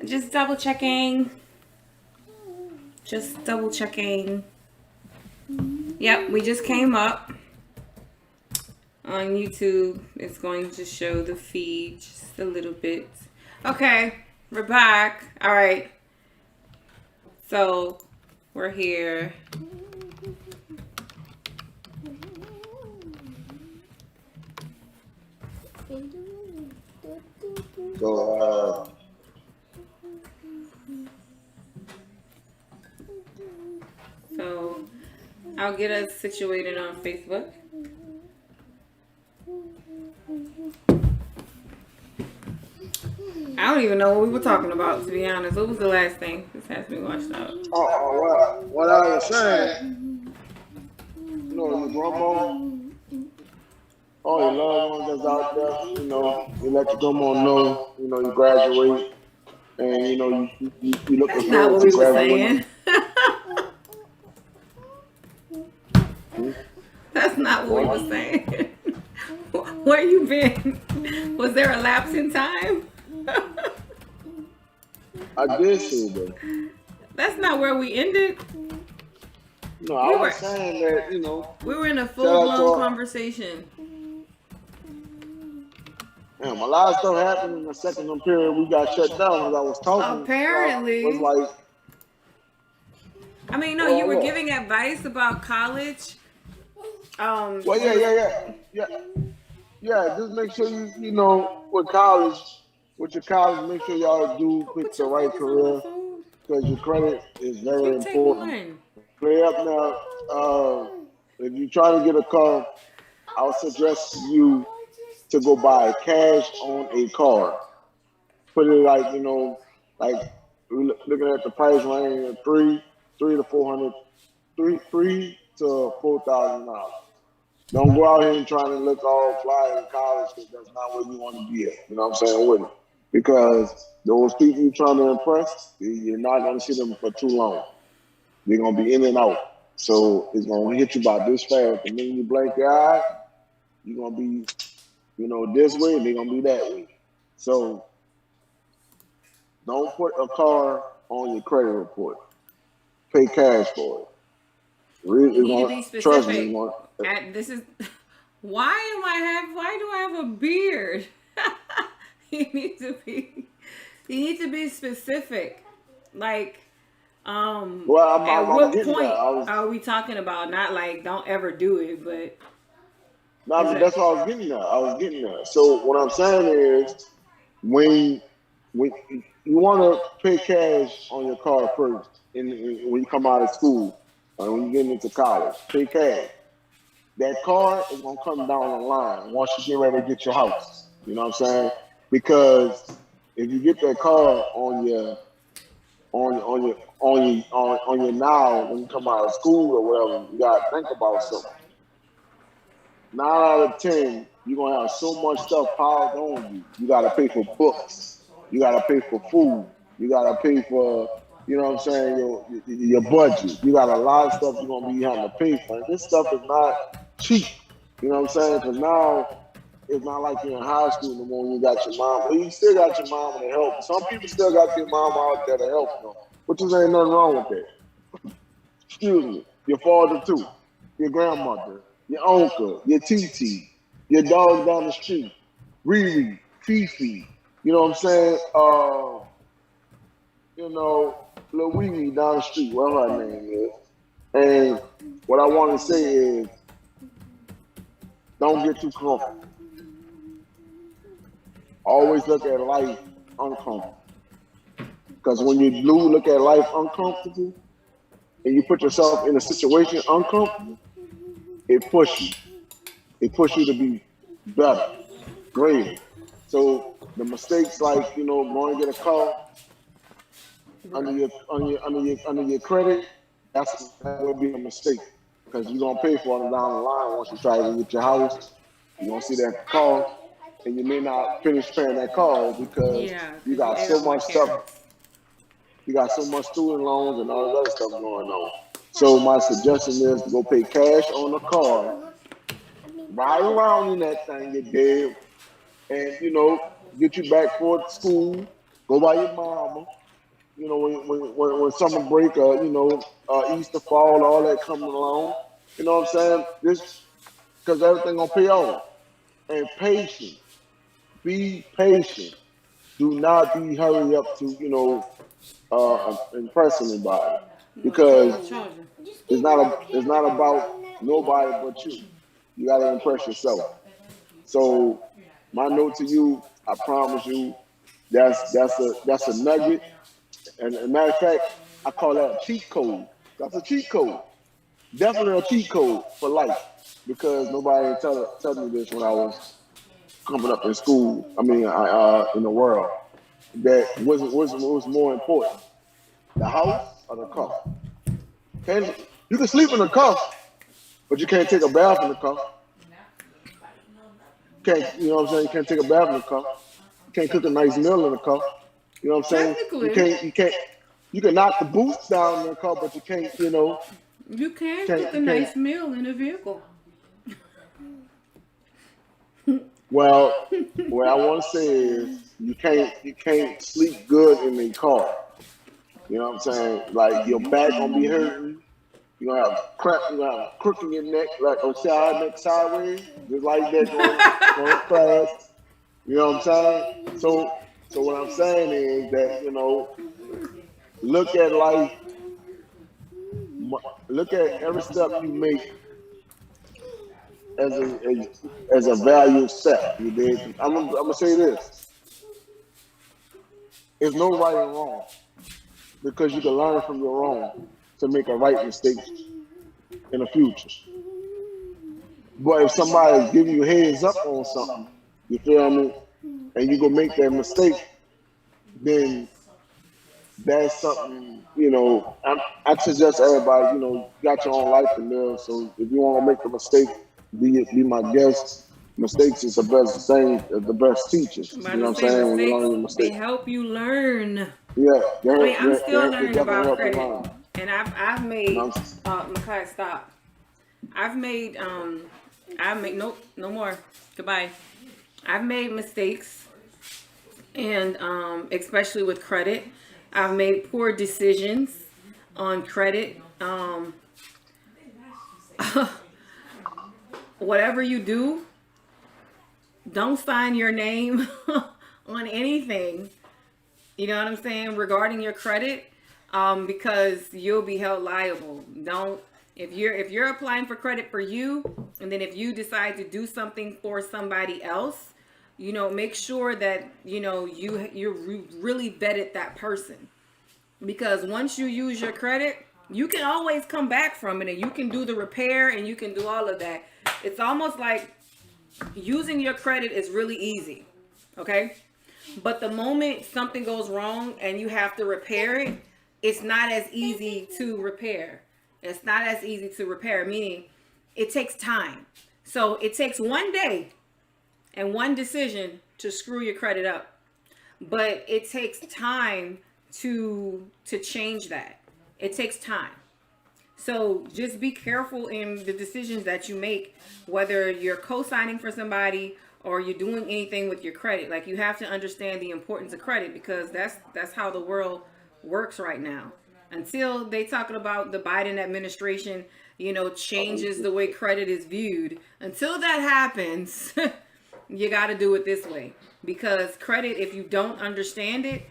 Just double checking. Just double checking. Yep, we just came up on YouTube. It's going to show the feed just a little bit. Okay, we're back. All right. So we're here. So I'll get us situated on Facebook. I don't even know what we were talking about, to be honest. What was the last thing? This has me watched out. What I was saying, you know, you grandma, all your loved ones that's out there, you know, you let your grandma know, you know, you graduate, and you know, you look That's not what we were saying. That's not what we were saying. Where you been? Was there a lapse in time? I did say that. That's not where we ended. No, I was saying that, you know. We were in a full-blown conversation. Damn, a lot of stuff happened in the second period. We got shut down as I was talking. Apparently. It was like. I mean, no, you were giving advice about college. Well, yeah. Just make sure you know with your college, make sure y'all do pick the right career because your credit is very important. Play up now. If you're trying to get a car, I would suggest you to go buy cash on a car. Put it like, you know, like looking at the price range of $300 to $4,000. Don't go out here and trying to look all fly in college because that's not where you want to be at. You know what I'm saying with it? Because those people you're trying to impress, you're not going to see them for too long. They're going to be in and out. So it's going to hit you by this fast. The minute you blink your eye, you're going to be, you know, this way and they're going to be that way. So don't put a car on your credit report. Pay cash for it. You need to be specific. This is why do I have a beard? You need to be specific. Like, at what point are we talking about? Not like don't ever do it, but that's what I was getting there. So what I'm saying is when you want to pay cash on your car first when you come out of school. When you get into college, pay cash. That car is gonna come down the line once you get ready to get your house. You know what I'm saying? Because if you get that car on your now when you come out of school or whatever, you gotta think about something. 9 out of 10, you're gonna have so much stuff piled on you. You gotta pay for books. You gotta pay for food. You gotta pay for, you know what I'm saying, your budget. You got a lot of stuff you're going to be having to pay for. And this stuff is not cheap. You know what I'm saying? Because now it's not like you're in high school anymore when you got your mom. But you still got your mom to help. Some people still got their mom out there to help them. Which is ain't nothing wrong with that. Excuse me. Your father too. Your grandmother. Your uncle. Your TT. Your dog down the street. Riri. Fifi. You know what I'm saying? You know, Lil Wee down the street, whatever her name is. And what I want to say is, don't get too comfortable. Always look at life uncomfortable. Because when you do look at life uncomfortable, and you put yourself in a situation uncomfortable, it pushes you. It pushes you to be better, greater. So the mistakes like, you know, going to get a car, under your credit, that would be a mistake because you're gonna pay for it down the line once you try to get your house. You're gonna see that car, and you may not finish paying that car because you got so much stuff. You got so much student loans and all that other stuff going on. So my suggestion is to go pay cash on the car, ride around in that thing, get dead, and you know, get you back for school, go by your mama. You know, when summer break, Easter, fall, all that coming along. You know what I'm saying? This because everything gonna pay off. And patience. Be patient. Do not be hurry up to impress anybody because it's not about nobody but you. You gotta impress yourself. So my note to you, I promise you, that's a nugget. And as a matter of fact, I call that a cheat code. That's a cheat code. Definitely a cheat code for life. Because nobody tell me this when I was coming up in school. I mean, in the world. That was more important, the house or the car. You can sleep in the car, but you can't take a bath in the car. You know what I'm saying? You can't take a bath in the car. You can't cook a nice meal in the car. You know what I'm saying? You can knock the boots down in the car, but you can't, You can cook a nice meal in a vehicle. Well, what I want to say is you can't sleep good in the car. You know what I'm saying? Like your back gonna be hurting. You're gonna have cramp, you're gonna have a crook in your neck, like neck sideways, just like that going fast. You know what I'm saying? So what I'm saying is that, look at life, look at every step you make as a value step. You did. I'm gonna say this: there's no right and wrong because you can learn from your wrong to make a right mistake in the future. But if somebody's giving you heads up on something, you feel me, and you go make that mistake, then that's something. I suggest everybody, you got your own life to live. So if you want to make a mistake, be my guest. Mistakes is the best thing, the best teachers. You know what I'm saying? When you learn your mistakes, they help you learn. Yeah, I'm still learning about credit, and I've made. Makai, stop. I've made nope, no more. Goodbye. I've made mistakes, and especially with credit, I've made poor decisions on credit. Whatever you do, don't sign your name on anything. You know what I'm saying? Regarding your credit, because you'll be held liable. If you're applying for credit for you, and then if you decide to do something for somebody else, make sure that you really vetted that person. Because once you use your credit, you can always come back from it, and you can do the repair, and you can do all of that. It's almost like using your credit is really easy, okay? But the moment something goes wrong and you have to repair it, it's not as easy to repair. It's not as easy to repair, meaning it takes time. So it takes one day and one decision to screw your credit up. But it takes time to change that. It takes time. So just be careful in the decisions that you make, whether you're co-signing for somebody or you're doing anything with your credit. Like, you have to understand the importance of credit, because that's how the world works right now. Until they talking about the Biden administration, changes the way credit is viewed. Until that happens, you got to do it this way, because credit, if you don't understand it,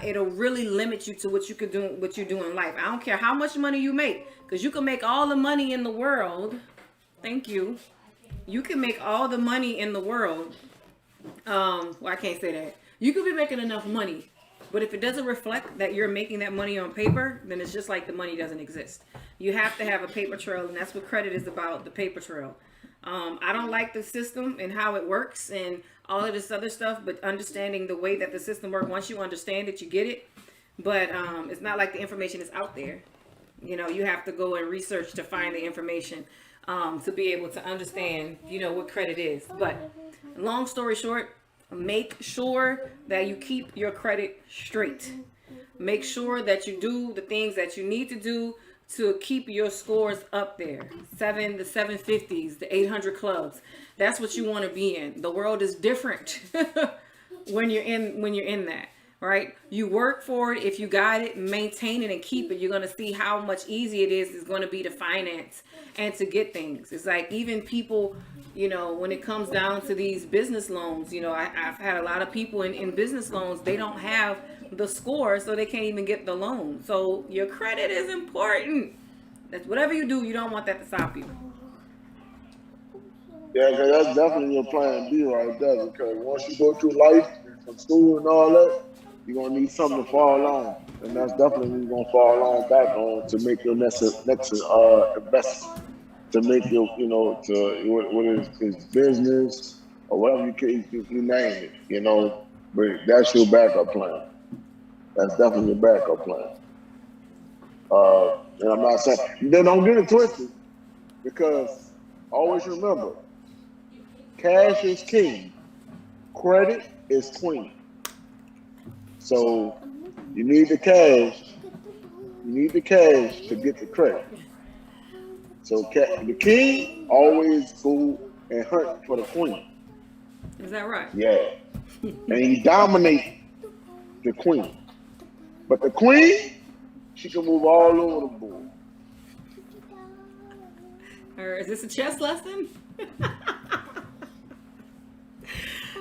it'll really limit you to what you could do, what you do in life. I don't care how much money you make, because you can make all the money in the world. Thank you. You can make all the money in the world. Well, I can't say that. You could be making enough money, but if it doesn't reflect that you're making that money on paper, then it's just like the money doesn't exist. You have to have a paper trail, and that's what credit is about, the paper trail. I don't like the system and how it works and all of this other stuff, but understanding the way that the system works, once you understand it, you get it. But it's not like the information is out there. You have to go and research to find the information to be able to understand, what credit is. But long story short, make sure that you keep your credit straight. Make sure that you do the things that you need to do to keep your scores up there. The 750s, the 800 clubs. That's what you want to be in. The world is different. when you're in that, right? You work for it. If you got it, maintain it and keep it. You're gonna see how much easier it is going to be to finance and to get things. It's like even people, when it comes down to these business loans, I've had a lot of people in business loans. They don't have the score, so they can't even get the loan. So your credit is important. That's whatever you do, you don't want that to stop you. Yeah, because that's definitely your plan B right there. Because once you go through life and from school and all that, you're gonna need something to fall on, and that's definitely what you're gonna fall on back on to make your next investment, to make your to what is business or whatever you name it. But that's your backup plan. That's definitely your backup plan. And I'm not saying they don't get it twisted, because always remember, cash is king, credit is queen. So you need the cash. You need the cash to get the credit. So the king always go and hunt for the queen. Is that right? Yeah. And he dominate the queen. But the queen, she can move all over the board. Or is this a chess lesson?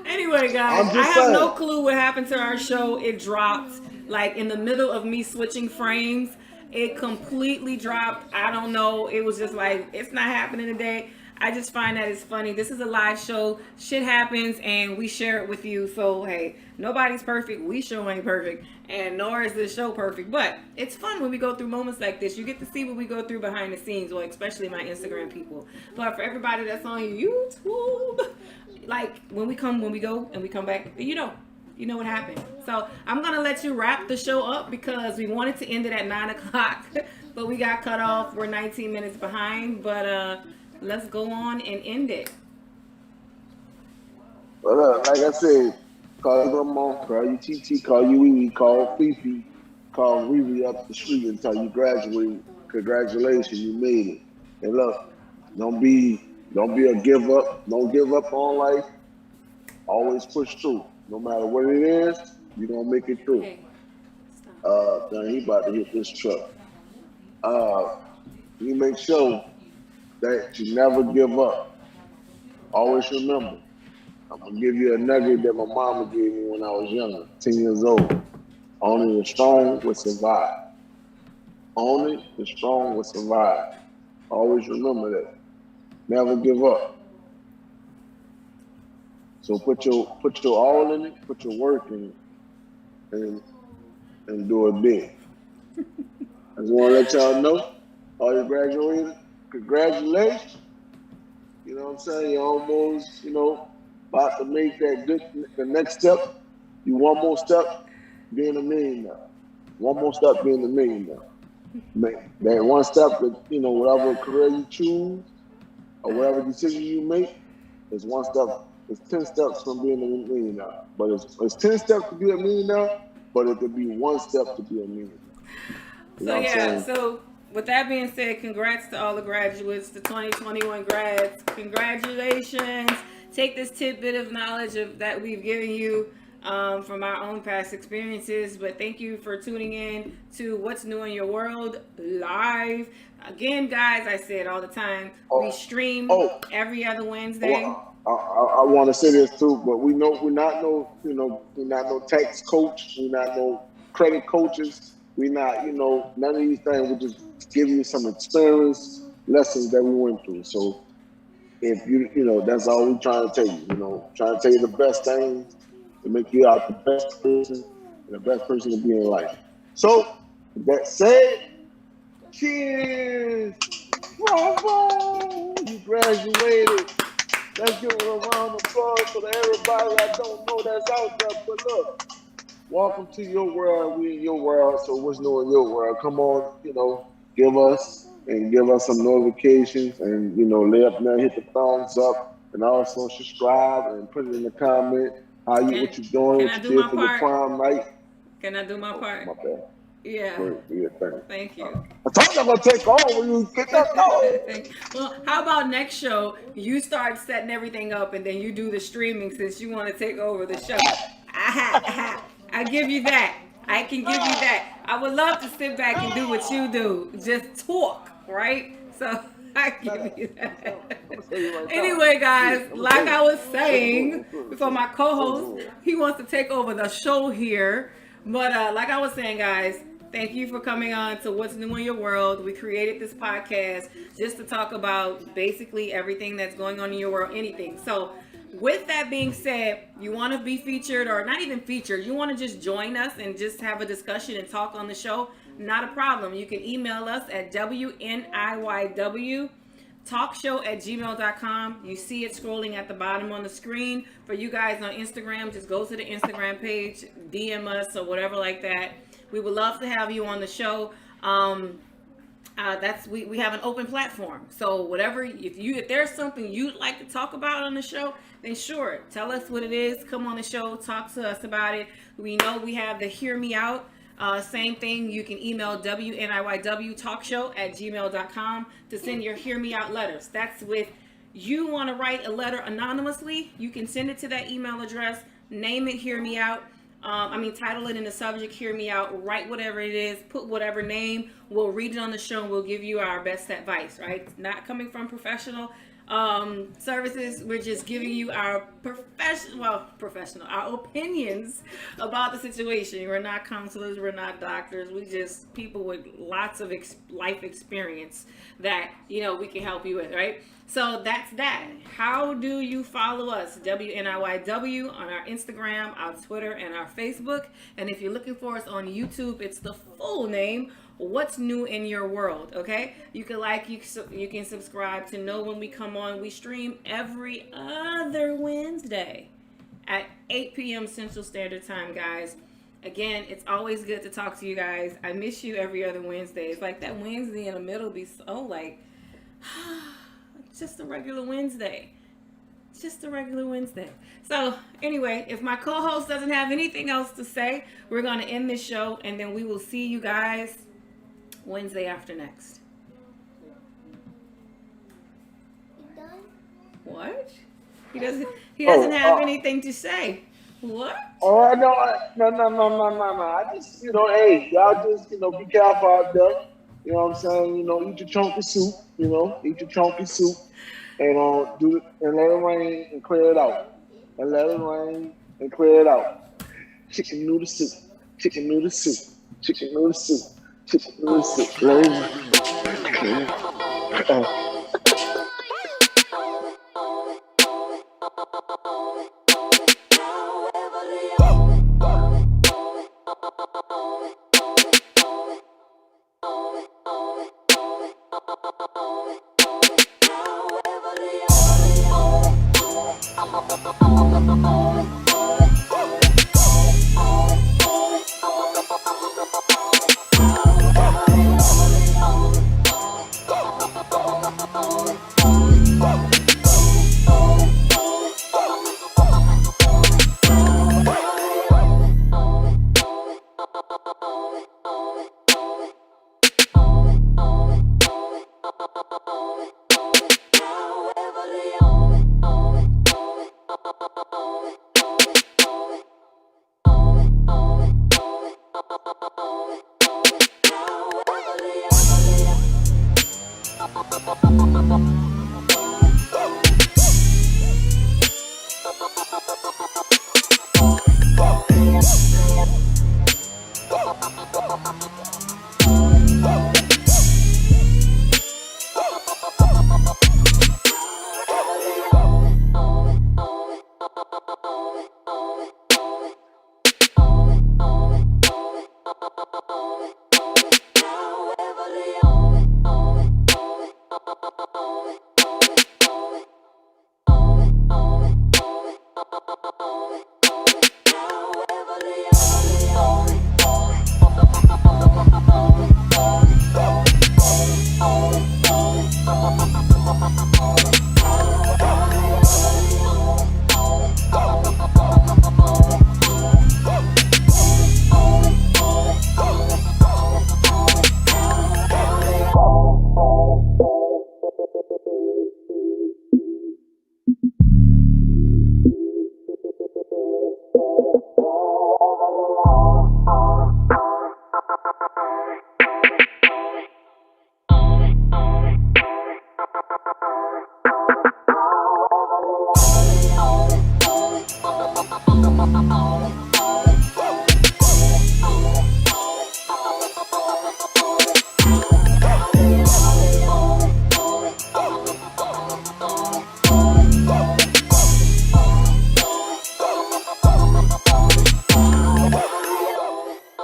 Anyway, guys, I have no clue what happened to our show. It dropped like in the middle of me switching frames. It completely dropped. I don't know. It was just like, it's not happening today. I just find that it's funny. This is a live show. Shit happens and we share it with you. So, hey, nobody's perfect. We sure ain't perfect. And nor is this show perfect. But it's fun when we go through moments like this. You get to see what we go through behind the scenes, or especially my Instagram people. But for everybody that's on YouTube, like when we go and we come back, you know what happened. So I'm going to let you wrap the show up because we wanted to end it at 9 o'clock. But we got cut off. We're 19 minutes behind. But let's go on and end it. Well, like I said, call your grandma, call you TT, call you Wee, call Fifi, call Riri up the street until you graduate. Congratulations, you made it. And look, don't be a give up. Don't give up on life. Always push through. No matter what it is, you're gonna make it through. Hey, Then he about to hit this truck. You make sure that you never give up. Always remember, I'm gonna give you a nugget that my mama gave me when I was younger, 10 years old. Only the strong will survive. Only the strong will survive. Always remember that. Never give up. So put your all in it, put your work in it, and do it big. I just want to let y'all know, all you graduated, congratulations. You know what I'm saying? You're almost, about to make the next step. You one more step, being a millionaire. One more step, being a millionaire. That one step that, whatever career you choose or whatever decision you make is one step. It's 10 steps from being a millionaire. But it's 10 steps to be a millionaire, but it could be one step to be a millionaire. So with that being said, congrats to all the graduates, the 2021 grads. Congratulations. Take this tidbit of knowledge that we've given you from our own past experiences. But thank you for tuning in to What's New in Your World live. Again, guys, I say it all the time. We stream every other Wednesday. I want to say this too, but we're not no tax coach. We're not no credit coaches. We're not, none of these things. We just give you some experience lessons that we went through. So if that's all we're trying to tell you. Trying to tell you the best things to make you out the best person and the best person to be in life. So with that said, cheers! Bravo! You graduated. Let's give a round of applause for everybody I don't know that's out there. But look, welcome to your world. We in your world. So what's new in your world? Come on, give us some notifications and lay up there, hit the thumbs up, and also subscribe and put it in the comment. What you doing? What you did for your prom night? Can I do my part? My bad. Yeah. Thank you. I thought you were going to take over when you get that going. Well, how about next show, you start setting everything up and then you do the streaming since you want to take over the show. I give you that. I can give you that. I would love to sit back and do what you do. Just talk, right? So I give you that. Anyway, guys, like I was saying before, my co-host, he wants to take over the show here. But like I was saying, guys, thank you for coming on to What's New in Your World. We created this podcast just to talk about basically everything that's going on in your world, anything. So with that being said, you want to be featured, or not even featured, you want to just join us and just have a discussion and talk on the show, not a problem. You can email us at WNIYWtalkshow@gmail.com. You see it scrolling at the bottom on the screen. For you guys on Instagram, just go to the Instagram page, DM us or whatever like that. We would love to have you on the show. We have an open platform. So whatever, if there's something you'd like to talk about on the show, then sure, tell us what it is. Come on the show, talk to us about it. We know we have the Hear Me Out. Same thing, you can email WNIYWtalkshow@gmail.com to send your Hear Me Out letters. That's with you want to write a letter anonymously, you can send it to that email address, name it Hear Me Out. Title it in the subject, Hear Me Out, write whatever it is, put whatever name, we'll read it on the show and we'll give you our best advice, right? Not coming from professional services, we're just giving you our our opinions about the situation. We're not counselors, we're not doctors, we just people with lots of life experience that, we can help you with, right? So that's that. How do you follow us? WNIYW on our Instagram, our Twitter, and our Facebook. And if you're looking for us on YouTube, it's the full name, What's New in Your World, okay? You can you can subscribe to know when we come on. We stream every other Wednesday at 8 p.m. Central Standard Time, guys. Again, it's always good to talk to you guys. I miss you every other Wednesday. It's like that Wednesday in the middle be so like... just a regular Wednesday. Just a regular Wednesday. So anyway, if my co-host doesn't have anything else to say, we're going to end this show and then we will see you guys Wednesday after next. What? He doesn't have anything to say. What? Oh, no. I just, hey, y'all just, be careful out there. You know what I'm saying? Eat your chunky soup. Eat your chunky soup. And and let it rain and clear it out. And let it rain and clear it out. Chicken noodle soup. Chicken noodle soup. Chicken noodle soup. Chicken noodle soup. Let it rain. Bye.